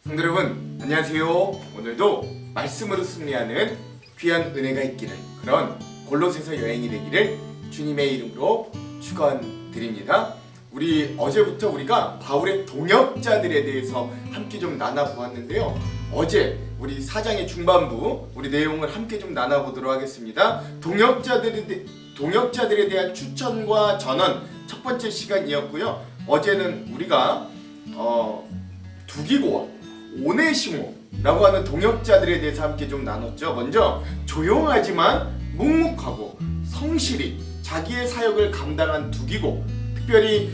성도 여러분 안녕하세요. 오늘도 말씀으로 승리하는 귀한 은혜가 있기를, 그런 골로새서 여행이 되기를 주님의 이름으로 축원드립니다. 우리 어제부터 우리가 바울의 동역자들에 대해서 함께 좀 나눠보았는데요. 어제 우리 4장의 중반부 우리 내용을 함께 좀 나눠보도록 하겠습니다. 동역자들에 대한 추천과 전언 첫 번째 시간이었고요. 어제는 우리가 두기고와 오네시모라고 하는 동역자들에 대해서 함께 좀 나눴죠. 먼저 조용하지만 묵묵하고 성실히 자기의 사역을 감당한 두기고, 특별히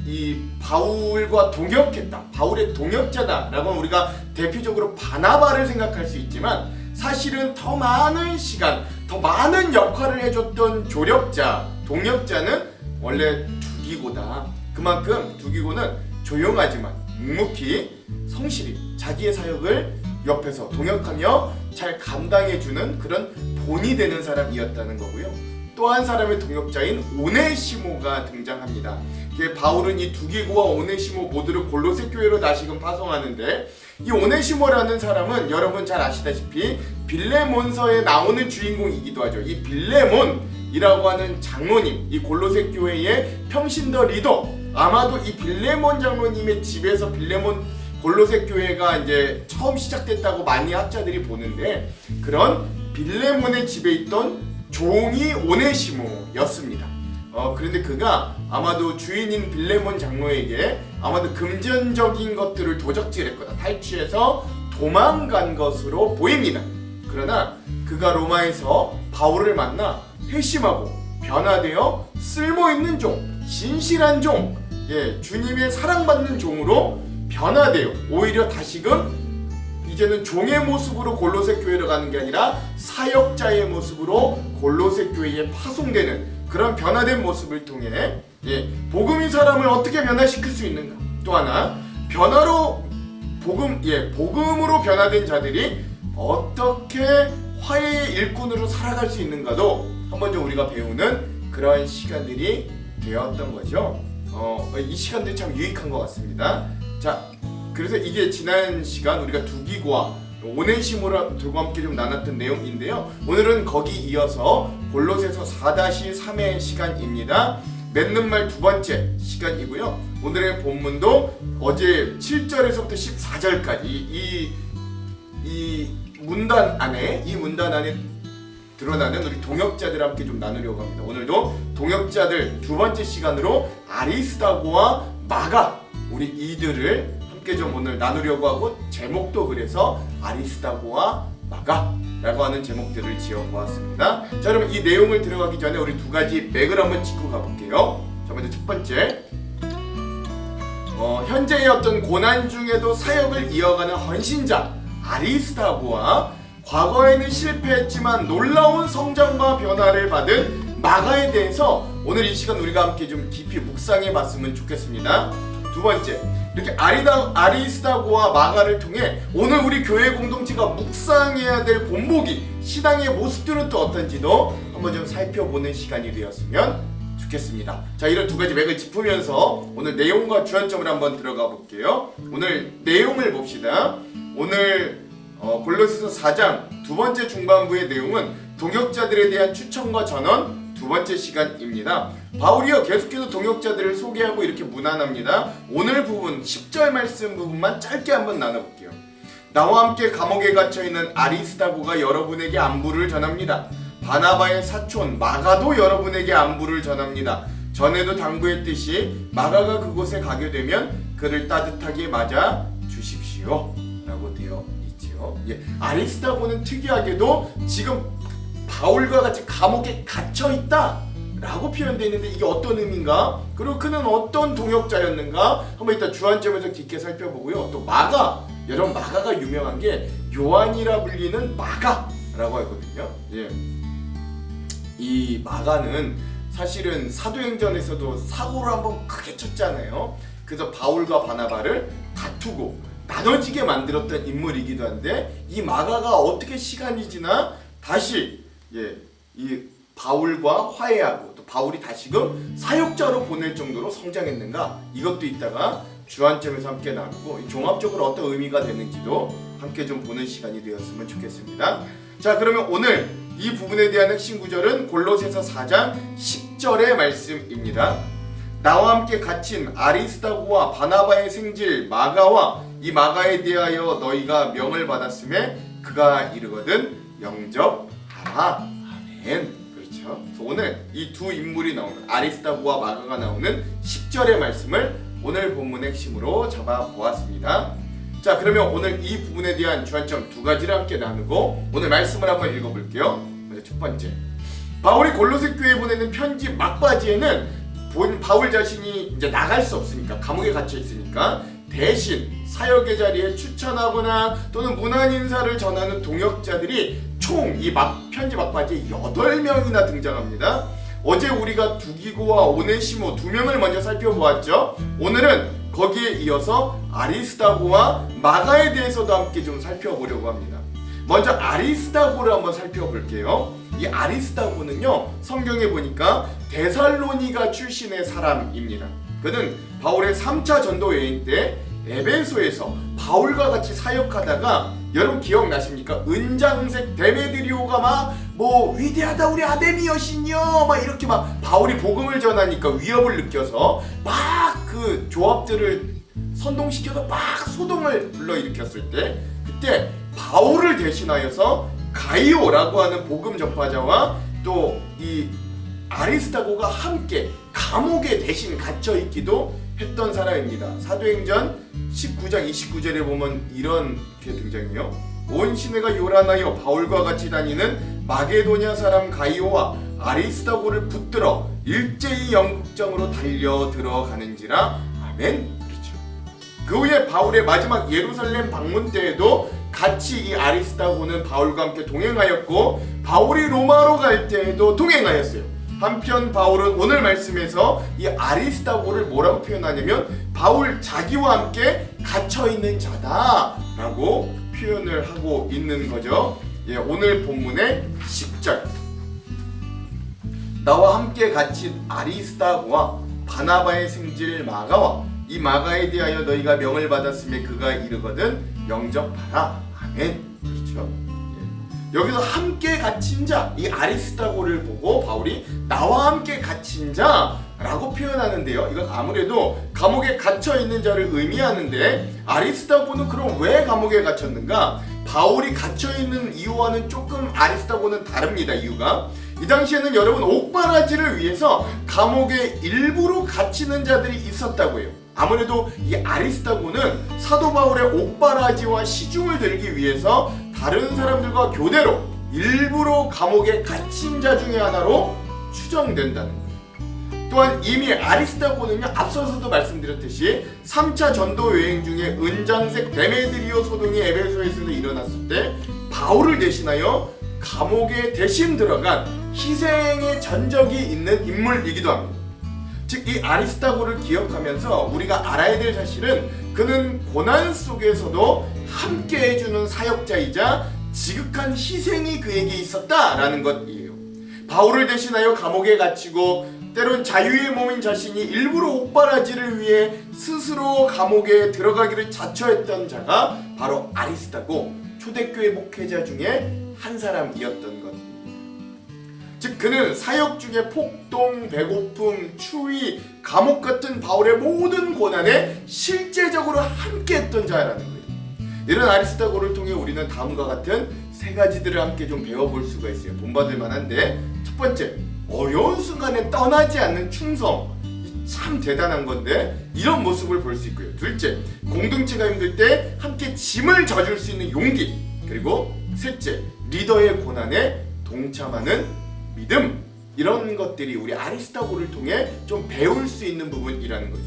이 바울과 동역했다, 바울의 동역자다라고 하면 우리가 대표적으로 바나바를 생각할 수 있지만, 사실은 더 많은 시간, 더 많은 역할을 해줬던 조력자, 동역자는 원래 두기고다. 그만큼 두기고는 조용하지만 묵묵히 성실히 자기의 사역을 옆에서 동역하며 잘 감당해주는 그런 본이 되는 사람이었다는 거고요. 또 한 사람의 동역자인 오네시모가 등장합니다. 바울은 이 두기고와 오네시모 모두를 골로새 교회로 다시금 파송하는데, 이 오네시모라는 사람은 여러분 잘 아시다시피 빌레몬서에 나오는 주인공이기도 하죠. 이 빌레몬이라고 하는 장로님, 이 골로새 교회의 평신도 리더, 아마도 이 빌레몬 장로님의 집에서 빌레몬 골로새 교회가 이제 처음 시작됐다고 많이 학자들이 보는데, 그런 빌레몬의 집에 있던 종이 오네시모였습니다. 그런데 그가 아마도 주인인 빌레몬 장로에게 아마도 금전적인 것들을 도적질했거나 탈취해서 도망간 것으로 보입니다. 그러나 그가 로마에서 바울을 만나 회심하고 변화되어 쓸모있는 종, 신실한 종, 주님의 사랑받는 종으로 변화되어 오히려 다시금 이제는 종의 모습으로 골로새 교회로 가는 게 아니라 사역자의 모습으로 골로새 교회에 파송되는 그런 변화된 모습을 통해 복음이 사람을 어떻게 변화시킬 수 있는가, 또 하나 복음으로 변화된 자들이 어떻게 화해의 일꾼으로 살아갈 수 있는가도 한번 좀 우리가 배우는 그러한 시간들이 되었던 거죠. 이 시간들이 참 유익한 것 같습니다. 자, 그래서 이게 지난 시간 우리가 두기고와 오네시모랑 들과 함께 좀 나눴던 내용인데요. 오늘은 거기 이어서 골로새서 4-3의 시간입니다. 맺는 말 두 번째 시간이고요. 오늘의 본문도 어제 7절에서부터 14절까지 이 문단 안에 드러나는 우리 동역자들 함께 좀 나누려고 합니다. 오늘도 동역자들 두 번째 시간으로 아리스다고와 마가, 우리 이들을 함께 좀 오늘 나누려고 하고, 제목도 그래서 아리스다고와 마가라고 하는 제목들을 지어보았습니다. 자, 그러면 이 내용을 들어가기 전에 우리 두 가지 맥을 한번 짚고 가볼게요. 자, 먼저 첫 번째, 현재의 어떤 고난 중에도 사역을 이어가는 헌신자 아리스다고와 과거에는 실패했지만 놀라운 성장과 변화를 받은 마가에 대해서 오늘 이 시간 우리가 함께 좀 깊이 묵상해 봤으면 좋겠습니다. 두 번째, 이렇게 아리스다고와 마가를 통해 오늘 우리 교회 공동체가 묵상해야 될 본보기, 신앙의 모습들은 또 어떤지도 한번 좀 살펴보는 시간이 되었으면 좋겠습니다. 자, 이런 두 가지 맥을 짚으면서 오늘 내용과 주안점을 한번 들어가 볼게요. 오늘 내용을 봅시다. 오늘 골로새서 4장 두 번째 중반부의 내용은 동역자들에 대한 추천과 전언 두 번째 시간입니다. 바울이요 계속해서 동역자들을 소개하고 이렇게 문안합니다. 오늘 부분 10절 말씀 부분만 짧게 한번 나눠볼게요. 나와 함께 감옥에 갇혀있는 아리스다고가 여러분에게 안부를 전합니다. 바나바의 사촌 마가도 여러분에게 안부를 전합니다. 전에도 당부했듯이 마가가 그곳에 가게 되면 그를 따뜻하게 맞아 주십시오 라고 되어 있지요. 아리스다고는 특이하게도 지금 바울과 같이 감옥에 갇혀있다 라고 표현되어 있는데, 이게 어떤 의미인가, 그리고 그는 어떤 동역자였는가 한번 이따 주안점에서 깊게 살펴보고요. 또 마가, 여러분 마가가 유명한 게 요한이라 불리는 마가라고 하거든요. 이 마가는 사실은 사도행전에서도 사고를 한번 크게 쳤잖아요. 그래서 바울과 바나바를 다투고 나눠지게 만들었던 인물이기도 한데, 이 마가가 어떻게 시간이 지나 다시 이 바울과 화해하고 또 바울이 다시금 사역자로 보낼 정도로 성장했는가? 이것도 이따가 주안점에서 함께 나누고 종합적으로 어떤 의미가 되는지도 함께 좀 보는 시간이 되었으면 좋겠습니다. 자, 그러면 오늘 이 부분에 대한 핵심 구절은 골로새서 4장 10절의 말씀입니다. 나와 함께 갇힌 아리스다고와 바나바의 생질 마가와 이 마가에 대하여 너희가 명을 받았음에 그가 이르거든 영접하라. 아멘. 그렇죠. 그래서 오늘 이 두 인물이 나오는 아리스다고와 마가가 나오는 10절의 말씀을 오늘 본문의 핵심으로 잡아보았습니다. 자, 그러면 오늘 이 부분에 대한 주안점 두 가지를 함께 나누고 오늘 말씀을 한번 읽어볼게요. 먼저 첫 번째, 바울이 골로새 교회에 보내는 편지 막바지에는 바울 자신이 이제 나갈 수 없으니까, 감옥에 갇혀 있으니까 대신 사역의 자리에 추천하거나 또는 문안 인사를 전하는 동역자들이 총 이 편지 막바지에 8명이나 등장합니다. 어제 우리가 두기고와 오네시모 2명을 먼저 살펴보았죠. 오늘은 거기에 이어서 아리스다고와 마가에 대해서도 함께 좀 살펴보려고 합니다. 먼저 아리스다고를 한번 살펴볼게요. 이 아리스다고는요, 성경에 보니까 데살로니가 출신의 사람입니다. 그는 바울의 3차 전도 여행 때 에베소에서 바울과 같이 사역하다가, 여러분 기억나십니까? 은장색 데메드리오가 막 위대하다 우리 아데미 여신이요 막 이렇게 막 바울이 복음을 전하니까 위협을 느껴서 막 그 조합들을 선동시켜서 막 소동을 불러일으켰을 때, 그때 바울을 대신하여서 가이오라고 하는 복음 전파자와 또 이 아리스다고가 함께 감옥에 대신 갇혀 있기도 했던 사람입니다. 사도행전 19장 29절에 보면 이렇게 등장해요. 온 시내가 요란하여 바울과 같이 다니는 마게도냐 사람 가이오와 아리스다고를 붙들어 일제히 영국장으로 달려 들어가는지라. 아멘. 그렇죠. 그 후에 바울의 마지막 예루살렘 방문 때에도 같이 이 아리스다고는 바울과 함께 동행하였고, 바울이 로마로 갈 때에도 동행하였어요. 한편 바울은 오늘 말씀에서 이 아리스다고를 뭐라고 표현하냐면 바울 자기와 함께 갇혀있는 자다라고 표현을 하고 있는 거죠. 예, 오늘 본문의 10절, 나와 함께 갇힌 아리스다고와 바나바의 생질 마가와 이 마가에 대하여 너희가 명을 받았음에 그가 이르거든 영접하라. 아멘. 그렇죠. 여기서 함께 갇힌 자, 이 아리스다고를 보고 바울이 나와 함께 갇힌 자라고 표현하는데요. 이건 아무래도 감옥에 갇혀 있는 자를 의미하는데, 아리스다고는 그럼 왜 감옥에 갇혔는가? 바울이 갇혀 있는 이유와는 조금 아리스다고는 다릅니다. 이유가, 이 당시에는 여러분 옥바라지를 위해서 감옥에 일부러 갇히는 자들이 있었다고 해요. 아무래도 이 아리스다고는 사도 바울의 옥바라지와 시중을 들기 위해서 다른 사람들과 교대로 일부러 감옥에 갇힌 자 중에 하나로 추정된다는 거예요. 또한 이미 아리스다고는요, 앞서서도 말씀드렸듯이 3차 전도 여행 중에 은장색 데메드리오 소동이 에베소에서도 일어났을 때 바울을 대신하여 감옥에 대신 들어간 희생의 전적이 있는 인물이기도 합니다. 즉, 이 아리스다고를 기억하면서 우리가 알아야 될 사실은 그는 고난 속에서도 함께 해주는 사역자이자 지극한 희생이 그에게 있었다라는 것이에요. 바울을 대신하여 감옥에 갇히고 때론 자유의 몸인 자신이 일부러 옥바라지를 위해 스스로 감옥에 들어가기를 자처했던 자가 바로 아리스다고, 초대교회 목회자 중에 한 사람이었던 것. 즉, 그는 사역 중에 폭동, 배고픔, 추위, 감옥 같은 바울의 모든 고난에 실제적으로 함께했던 자라는 거예요. 이런 아리스다고를 통해 우리는 다음과 같은 세 가지들을 함께 좀 배워볼 수가 있어요. 본받을 만한데, 첫 번째, 어려운 순간에 떠나지 않는 충성. 참 대단한 건데 이런 모습을 볼 수 있고요. 둘째, 공동체가 힘들 때 함께 짐을 져줄 수 있는 용기. 그리고 셋째, 리더의 고난에 동참하는 믿음. 이런 것들이 우리 아리스다고를 통해 좀 배울 수 있는 부분이라는 거죠.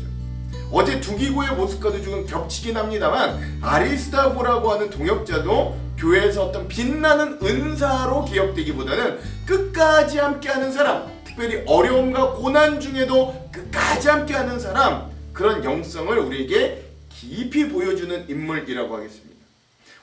어제 두기고의 모습과도 조금 겹치긴 합니다만, 아리스다고라고 하는 동역자도 교회에서 어떤 빛나는 은사로 기억되기보다는 끝까지 함께하는 사람, 특별히 어려움과 고난 중에도 끝까지 함께하는 사람, 그런 영성을 우리에게 깊이 보여주는 인물이라고 하겠습니다.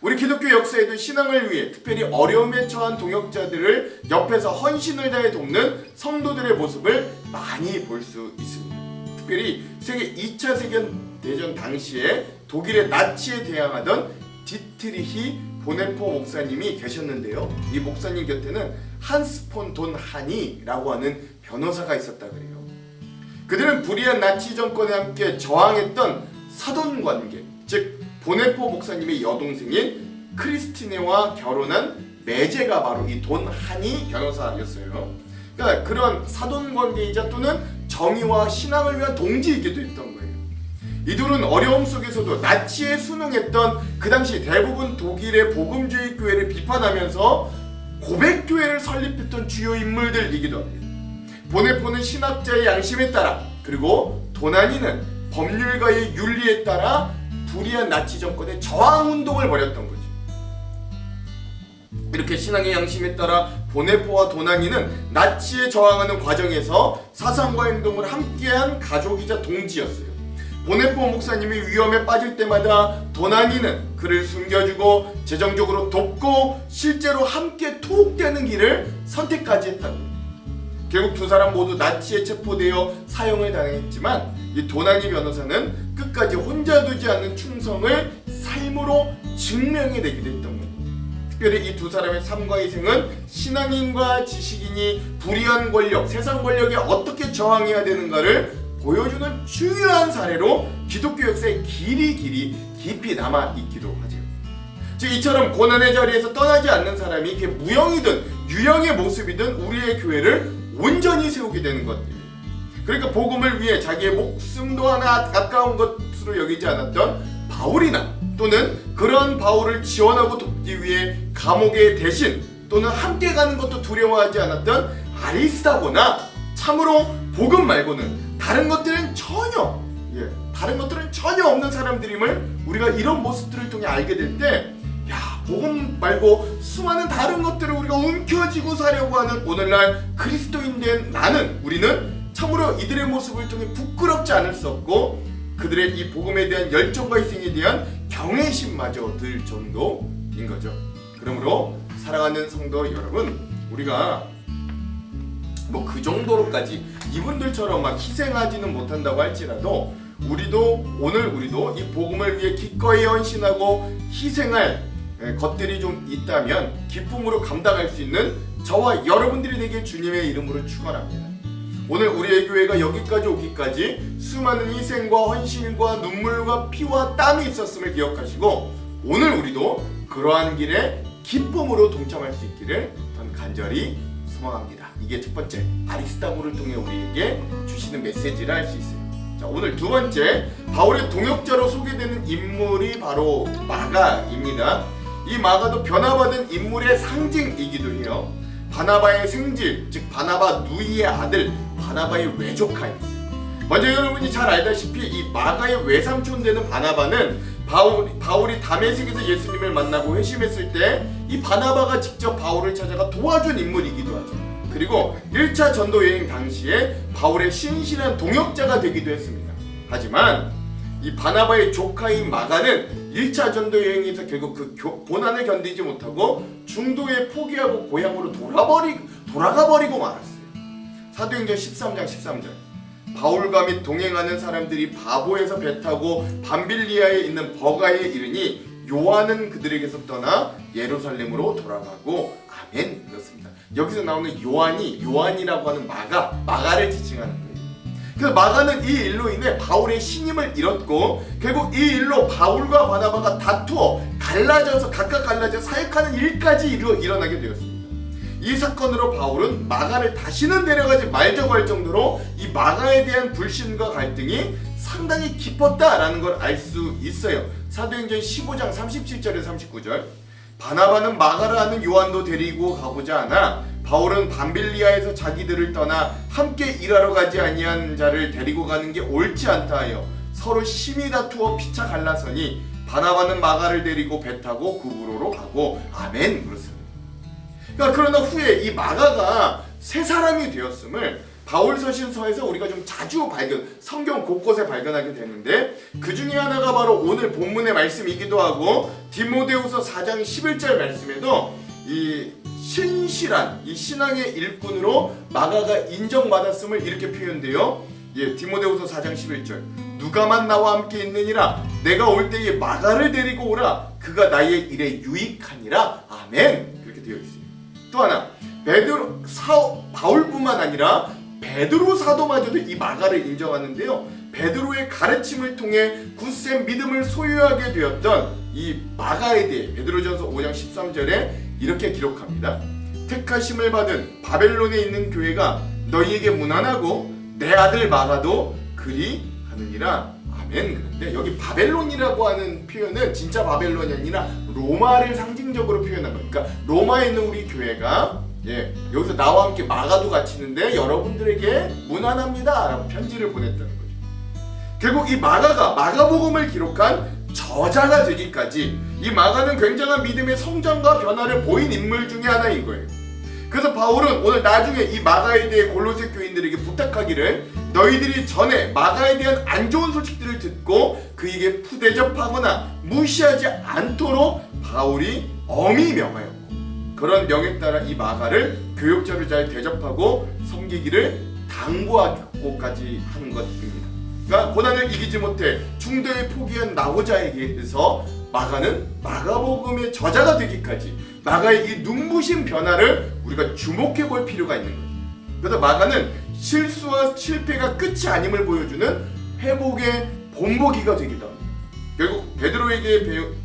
우리 기독교 역사에도 신앙을 위해 특별히 어려움에 처한 동역자들을 옆에서 헌신을 다해 돕는 성도들의 모습을 많이 볼 수 있습니다. 특별히 세계 2차 세계대전 당시에 독일의 나치에 대항하던 디트리히 보네포 목사님이 계셨는데요. 이 목사님 곁에는 한스 폰 돈 하니라고 하는 변호사가 있었다 그래요. 그들은 불의한 나치 정권에 함께 저항했던 사돈관계, 즉 보네포 목사님의 여동생인 크리스티네와 결혼한 매제가 바로 이 돈 하니 변호사였어요. 그러니까 그런 사돈관계이자 또는 정의와 신앙을 위한 동지이기도 했던 거예요. 이 둘은 어려움 속에서도 나치에 순응했던 그 당시 대부분 독일의 복음주의 교회를 비판하면서 고백교회를 설립했던 주요 인물들이기도 합니다. 보네포는 신학자의 양심에 따라, 그리고 도나니는 법률가의 윤리에 따라 불의한 나치 정권의 저항 운동을 벌였던 거죠. 이렇게 신앙의 양심에 따라 보네포와 도나니는 나치에 저항하는 과정에서 사상과 행동을 함께한 가족이자 동지였어요. 보네포 목사님이 위험에 빠질 때마다 도나니는 그를 숨겨주고 재정적으로 돕고 실제로 함께 투옥되는 길을 선택까지 했다고. 결국 두 사람 모두 나치에 체포되어 사형을 당했지만 이 도나니 변호사는 끝까지 혼자 두지 않는 충성을 삶으로 증명해내기도 했던 거예요. 특별히 이 두 사람의 삶과 희생은 신앙인과 지식인이 불의한 권력, 세상 권력에 어떻게 저항해야 되는가를 보여주는 중요한 사례로 기독교 역사에 깊이 남아있기도 하죠. 즉 이처럼 고난의 자리에서 떠나지 않는 사람이 이게 무형이든 유형의 모습이든 우리의 교회를 온전히 세우게 되는 것입니다. 그러니까 복음을 위해 자기의 목숨도 하나 가까운 것으로 여기지 않았던 바울이나 또는 그런 바울을 지원하고 돕기 위해 감옥에 대신 또는 함께 가는 것도 두려워하지 않았던 아리스다고나 참으로 복음 말고는 다른 것들은 전혀 없는 사람들임을 우리가 이런 모습들을 통해 알게 될 때, 야, 복음 말고 수많은 다른 것들을 우리가 움켜쥐고 사려고 하는 오늘날 그리스도인 된 우리는 참으로 이들의 모습을 통해 부끄럽지 않을 수 없고 그들의 이 복음에 대한 열정과 희생에 대한 경외심마저 들 정도인 거죠. 그러므로 사랑하는 성도 여러분, 우리가 그 정도로까지 이분들처럼 막 희생하지는 못한다고 할지라도 우리도 이 복음을 위해 기꺼이 헌신하고 희생할 것들이 좀 있다면 기쁨으로 감당할 수 있는 저와 여러분들이 되길 주님의 이름으로 축원합니다. 오늘 우리의 교회가 여기까지 오기까지 수많은 희생과 헌신과 눈물과 피와 땀이 있었음을 기억하시고 오늘 우리도 그러한 길에 기쁨으로 동참할 수 있기를 전 간절히 소망합니다. 이게 첫 번째, 아리스다고를 통해 우리에게 주시는 메시지를 할 수 있어요. 자, 오늘 두 번째, 바울의 동역자로 소개되는 인물이 바로 마가입니다. 이 마가도 변화받은 인물의 상징이기도 해요. 바나바의 생질, 즉 바나바 누이의 아들, 바나바의 외조카입니다. 먼저 여러분이 잘 알다시피 이 마가의 외삼촌 되는 바나바는 바울이 다메섹에서 예수님을 만나고 회심했을 때 이 바나바가 직접 바울을 찾아가 도와준 인물이기도 하죠. 그리고 1차 전도 여행 당시에 바울의 신실한 동역자가 되기도 했습니다. 하지만 이 바나바의 조카인 마가는 1차 전도 여행에서 결국 그 고난을 견디지 못하고 중도에 포기하고 고향으로 돌아가 버리고 말았어요. 사도행전 13장 바울과 및 동행하는 사람들이 바보에서 배 타고 밤빌리아에 있는 버가에 이르니 요한은 그들에게서 떠나 예루살렘으로 돌아가고 아멘. 그렇습니다. 여기서 나오는 요한이라고 하는 마가를 지칭하는 거예요. 그래서 마가는 이 일로 인해 바울의 신임을 잃었고 결국 이 일로 바울과 바나바가 다투어 각각 갈라져 사역하는 일까지 일어나게 되었습니다. 이 사건으로 바울은 마가를 다시는 데려가지 말자고 할 정도로 이 마가에 대한 불신과 갈등이 상당히 깊었다라는 걸 알 수 있어요. 사도행전 15장 37절에서 39절. 바나바는 마가를 아는 요한도 데리고 가고자 하나 바울은 밤빌리아에서 자기들을 떠나 함께 일하러 가지 아니한 자를 데리고 가는 게 옳지 않다 하여 서로 심히 다투어 피차 갈라서니 바나바는 마가를 데리고 배 타고 구브로로 가고 아멘. 그렇습니다. 그러나 후에 이 마가가 새 사람이 되었음을 바울 서신서에서 우리가 좀 자주 성경 곳곳에 발견하게 되는데 그 중에 하나가 바로 오늘 본문의 말씀이기도 하고 디모데후서 4장 11절 말씀에도 이 신실한 이 신앙의 일꾼으로 마가가 인정받았음을 이렇게 표현돼요. 디모데후서 4장 11절 누가만 나와 함께 있느니라 내가 올 때에 마가를 데리고 오라 그가 나의 일에 유익하니라 아멘 그렇게 되어 있어요. 또 하나 바울뿐만 아니라 베드로 사도마저도 이 마가를 인정하는데요. 베드로의 가르침을 통해 굳센 믿음을 소유하게 되었던 이 마가에 대해 베드로전서 5장 13절에 이렇게 기록합니다. 택하심을 받은 바벨론에 있는 교회가 너희에게 무난하고 내 아들 마가도 그리 하느니라 아멘. 그런데 여기 바벨론이라고 하는 표현은 진짜 바벨론이 아니라 로마를 상징적으로 표현한 거예요. 그러니까 로마에 있는 우리 교회가 여기서 나와 함께 마가도 같이 있는데 여러분들에게 무난합니다 라고 편지를 보냈다는 거죠. 결국 이 마가가 마가복음을 기록한 저자가 되기까지 이 마가는 굉장한 믿음의 성장과 변화를 보인 인물 중에 하나인 거예요. 그래서 바울은 오늘 나중에 이 마가에 대해 골로새 교인들에게 부탁하기를 너희들이 전에 마가에 대한 안 좋은 소식들을 듣고 그에게 푸대접하거나 무시하지 않도록 바울이 엄히 명하였고 그런 명에 따라 이 마가를 교역자로 잘 대접하고 섬기기를 당부하고까지 하는 것입니다. 그러니까 고난을 이기지 못해 중도에 포기한 나오자에게서 마가는 마가복음의 저자가 되기까지 마가의 이 눈부신 변화를 우리가 주목해 볼 필요가 있는 거죠. 그래서 마가는 실수와 실패가 끝이 아님을 보여주는 회복의 본보기가 되기도 합니다. 결국 베드로에게 배운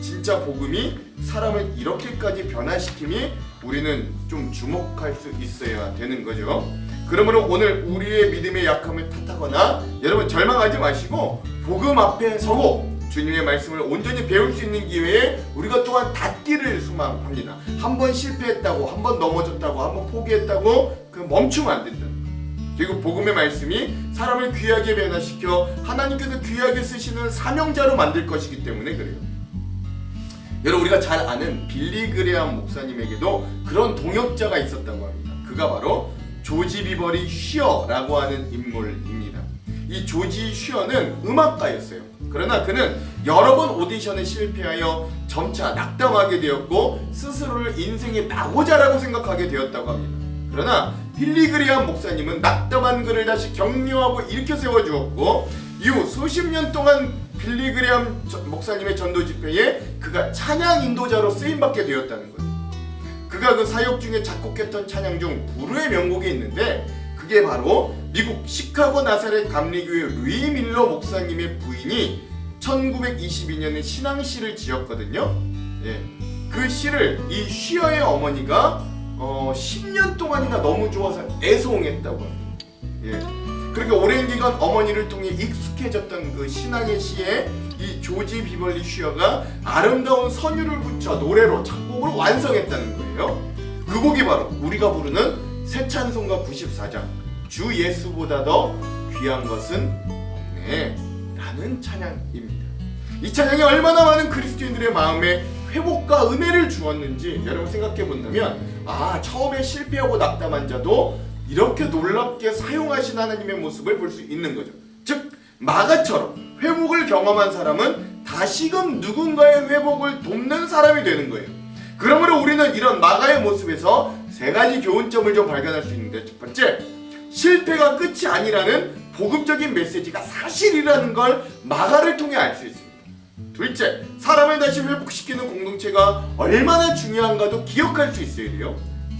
진짜 복음이 사람을 이렇게까지 변화시킴이 우리는 좀 주목할 수 있어야 되는 거죠. 그러므로 오늘 우리의 믿음의 약함을 탓하거나 여러분 절망하지 마시고 복음 앞에 서고 주님의 말씀을 온전히 배울 수 있는 기회에 우리가 또한 닿기를 소망합니다. 한 번 실패했다고, 한 번 넘어졌다고, 한 번 포기했다고 멈추면 안 된다. 그리고 복음의 말씀이 사람을 귀하게 변화시켜 하나님께서 귀하게 쓰시는 사명자로 만들 것이기 때문에 그래요. 여러분 우리가 잘 아는 빌리 그레함 목사님에게도 그런 동역자가 있었다고 합니다. 그가 바로 조지 비버리 쉬어라고 하는 인물입니다. 이 조지 쉬어는 음악가였어요. 그러나 그는 여러 번 오디션에 실패하여 점차 낙담하게 되었고 스스로를 인생의 낙오자라고 생각하게 되었다고 합니다. 그러나 빌리 그레함 목사님은 낙담한 그를 다시 격려하고 일으켜 세워주었고 이후 수십 년 동안 빌리 그레함 목사님의 전도 집회에 그가 찬양 인도자로 쓰임받게 되었다는 거죠. 그가 그 사역 중에 작곡했던 찬양 중 불후의 명곡이 있는데 그게 바로 미국 시카고 나사렛 감리교회 루이 밀러 목사님의 부인이 1922년에 신앙시를 지었거든요. 그 시를 이 쉬어의 어머니가 10년 동안이나 너무 좋아서 애송했다고 합니다. 그렇게 오랜 기간 어머니를 통해 익숙해졌던 그 신앙의 시에 이 조지 비벌리 쉬어가 아름다운 선율을 붙여 노래로 작곡으로 완성했다는 거예요. 그 곡이 바로 우리가 부르는 새 찬송가 94장 주 예수보다 더 귀한 것은 없네 라는 찬양입니다. 이 찬양이 얼마나 많은 그리스도인들의 마음에 회복과 은혜를 주었는지 여러분 생각해 본다면 처음에 실패하고 낙담한 자도 이렇게 놀랍게 사용하신 하나님의 모습을 볼 수 있는 거죠. 즉 마가처럼 회복을 경험한 사람은 다시금 누군가의 회복을 돕는 사람이 되는 거예요. 그러므로 우리는 이런 마가의 모습에서 세 가지 교훈점을 좀 발견할 수 있는데 첫 번째, 실패가 끝이 아니라는 복음적인 메시지가 사실이라는 걸 마가를 통해 알 수 있습니다. 둘째, 사람을 다시 회복시키는 공동체가 얼마나 중요한가도 기억할 수 있어야 돼요.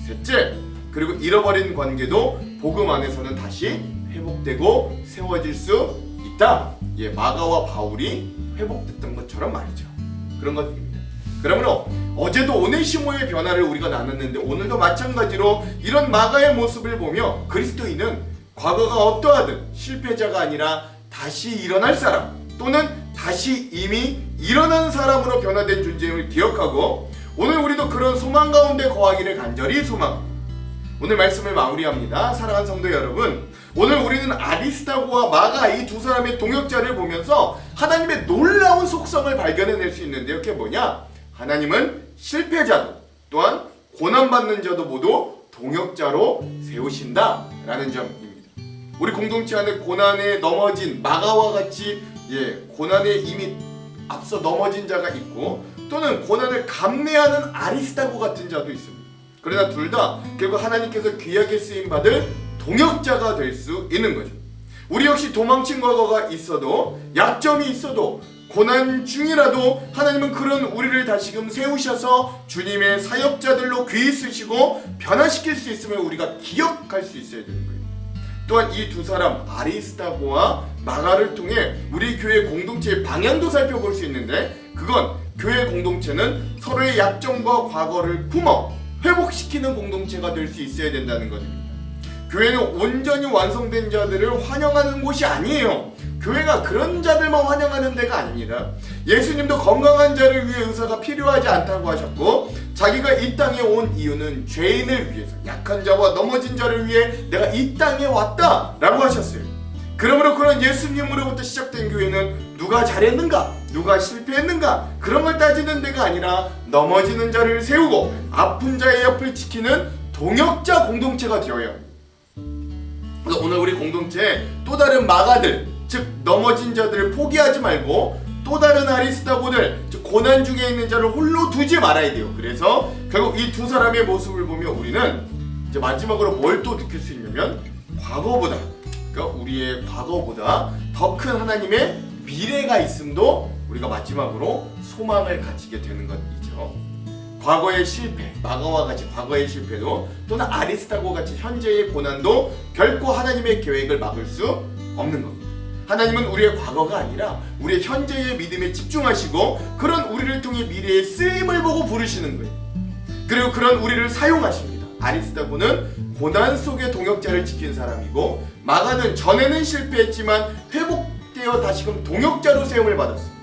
셋째, 그리고 잃어버린 관계도 복음 안에서는 다시 회복되고 세워질 수 있다. 마가와 바울이 회복됐던 것처럼 말이죠. 그런 것입니다. 그러므로 어제도 오네시모의 변화를 우리가 나눴는데 오늘도 마찬가지로 이런 마가의 모습을 보며 그리스도인은 과거가 어떠하든 실패자가 아니라 다시 일어날 사람 또는 다시 이미 일어난 사람으로 변화된 존재임을 기억하고 오늘 우리도 그런 소망 가운데 거하기를 간절히 소망합니다. 오늘 말씀을 마무리합니다. 사랑하는 성도 여러분, 오늘 우리는 아리스타고와 마가 이 두 사람의 동역자를 보면서 하나님의 놀라운 속성을 발견해낼 수 있는데요. 그게 뭐냐? 하나님은 실패자도 또한 고난받는 자도 모두 동역자로 세우신다라는 점입니다. 우리 공동체 안에 고난에 넘어진 마가와 같이 고난에 이미 앞서 넘어진 자가 있고, 또는 고난을 감내하는 아리스다고 같은 자도 있습니다. 그러나 둘 다 결국 하나님께서 귀하게 쓰임 받을 동역자가 될 수 있는 거죠. 우리 역시 도망친 과거가 있어도, 약점이 있어도, 고난 중이라도 하나님은 그런 우리를 다시금 세우셔서 주님의 사역자들로 귀히 쓰시고 변화시킬 수 있음을 우리가 기억할 수 있어야 되는 거예요. 또한 이 두 사람 아리스다고와 마가를 통해 우리 교회 공동체의 방향도 살펴볼 수 있는데, 그건 교회 공동체는 서로의 약점과 과거를 품어 회복시키는 공동체가 될 수 있어야 된다는 것입니다. 교회는 온전히 완성된 자들을 환영하는 곳이 아니에요. 교회가 그런 자들만 환영하는 데가 아닙니다. 예수님도 건강한 자를 위해 의사가 필요하지 않다고 하셨고, 자기가 이 땅에 온 이유는 죄인을 위해서, 약한 자와 넘어진 자를 위해 내가 이 땅에 왔다라고 하셨어요. 그러므로 그런 예수님으로부터 시작된 교회는 누가 잘했는가, 누가 실패했는가, 그런 걸 따지는 데가 아니라 넘어지는 자를 세우고 아픈 자의 옆을 지키는 동역자 공동체가 되어야 합니다. 그래서 오늘 우리 공동체에 또 다른 마가들, 즉 넘어진 자들을 포기하지 말고 또 다른 아리스다고들, 즉 고난 중에 있는 자를 홀로 두지 말아야 돼요. 그래서 결국 이 두 사람의 모습을 보면 우리는 이제 마지막으로 뭘 또 느낄 수 있냐면, 과거보다, 그러니까 우리의 과거보다 더 큰 하나님의 미래가 있음도 우리가 마지막으로 소망을 가지게 되는 것이죠. 과거의 실패, 마가와 같이 과거의 실패도, 또는 아리스다고 같이 현재의 고난도 결코 하나님의 계획을 막을 수 없는 겁니다. 하나님은 우리의 과거가 아니라 우리의 현재의 믿음에 집중하시고 그런 우리를 통해 미래의 쓰임을 보고 부르시는 거예요. 그리고 그런 우리를 사용하십니다. 아리스다고는 고난 속의 동역자를 지킨 사람이고, 마가는 전에는 실패했지만 회복되어 다시금 동역자로 세움을 받았습니다.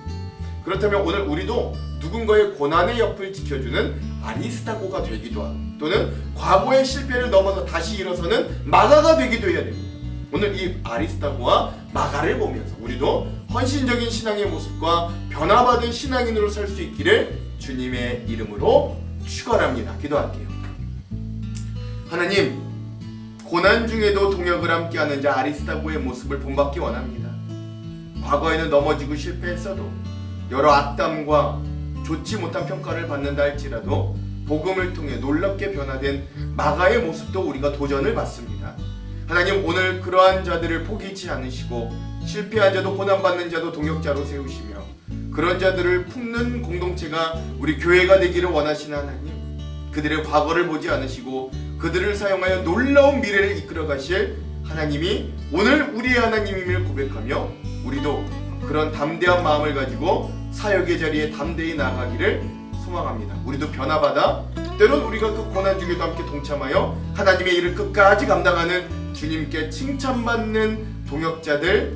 그렇다면 오늘 우리도 누군가의 고난의 옆을 지켜주는 아리스다고가 되기도 하고, 또는 과거의 실패를 넘어서 다시 일어서는 마가가 되기도 해야 됩니다. 오늘 이 아리스다고와 마가를 보면서 우리도 헌신적인 신앙의 모습과 변화받은 신앙인으로 살 수 있기를 주님의 이름으로 축원합니다. 기도할게요. 하나님, 고난 중에도 동역을 함께하는 자 아리스다고의 모습을 본받기 원합니다. 과거에는 넘어지고 실패했어도, 여러 악담과 좋지 못한 평가를 받는다 할지라도 복음을 통해 놀랍게 변화된 마가의 모습도 우리가 도전을 받습니다. 하나님, 오늘 그러한 자들을 포기치 않으시고 실패한 자도 고난받는 자도 동역자로 세우시며 그런 자들을 품는 공동체가 우리 교회가 되기를 원하시는 하나님, 그들의 과거를 보지 않으시고 그들을 사용하여 놀라운 미래를 이끌어 가실 하나님이 오늘 우리의 하나님임을 고백하며 우리도 그런 담대한 마음을 가지고 사역의 자리에 담대히 나아가기를 소망합니다. 우리도 변화받아 때론 우리가 그 고난 중에도 함께 동참하여 하나님의 일을 끝까지 감당하는 주님께 칭찬받는 동역자들,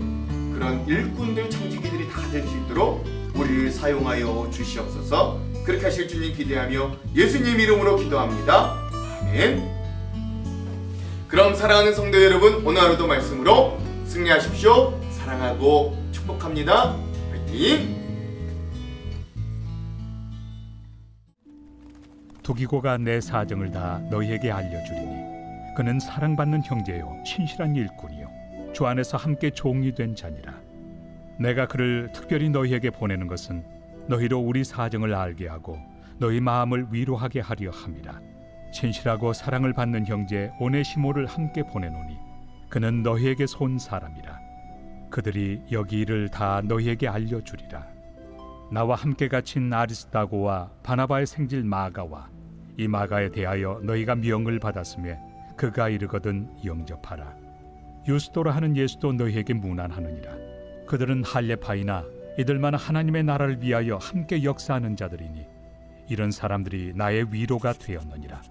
그런 일꾼들, 청지기들이 다 될 수 있도록 우리를 사용하여 주시옵소서. 그렇게 하실 주님 기대하며 예수님 이름으로 기도합니다. 아멘. 그럼 사랑하는 성도 여러분, 오늘 하루도 말씀으로 승리하십시오. 사랑하고 축복합니다. 화이팅! 두기고가 내 사정을 다 너희에게 알려주리니 그는 사랑받는 형제요 신실한 일꾼이요 주 안에서 함께 종이 된 자니라. 내가 그를 특별히 너희에게 보내는 것은 너희로 우리 사정을 알게 하고 너희 마음을 위로하게 하려 함이라. 신실하고 사랑을 받는 형제 오네시모를 함께 보내노니 그는 너희에게서 온 사람이라. 그들이 여기 일을 다 너희에게 알려주리라. 나와 함께 갇힌 아리스다고와 바나바의 생질 마가와 이 마가에 대하여 너희가 명을 받았으며 그가 이르거든 영접하라. 유스도라 하는 예수도 너희에게 문안하느니라. 그들은 할례파이나 이들만 하나님의 나라를 위하여 함께 역사하는 자들이니 이런 사람들이 나의 위로가 되었느니라.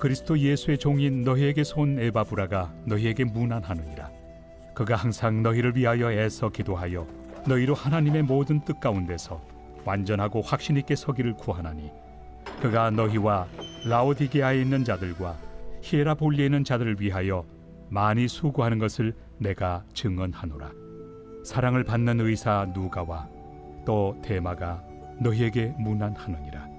그리스도 예수의 종인 너희에게서 온 에바브라가 너희에게 문안하느니라. 그가 항상 너희를 위하여 애써 기도하여 너희로 하나님의 모든 뜻 가운데서 완전하고 확신 있게 서기를 구하나니 그가 너희와 라오디게아에 있는 자들과 히에라볼리에 있는 자들을 위하여 많이 수고하는 것을 내가 증언하노라. 사랑을 받는 의사 누가와 또 데마가 너희에게 문안하느니라.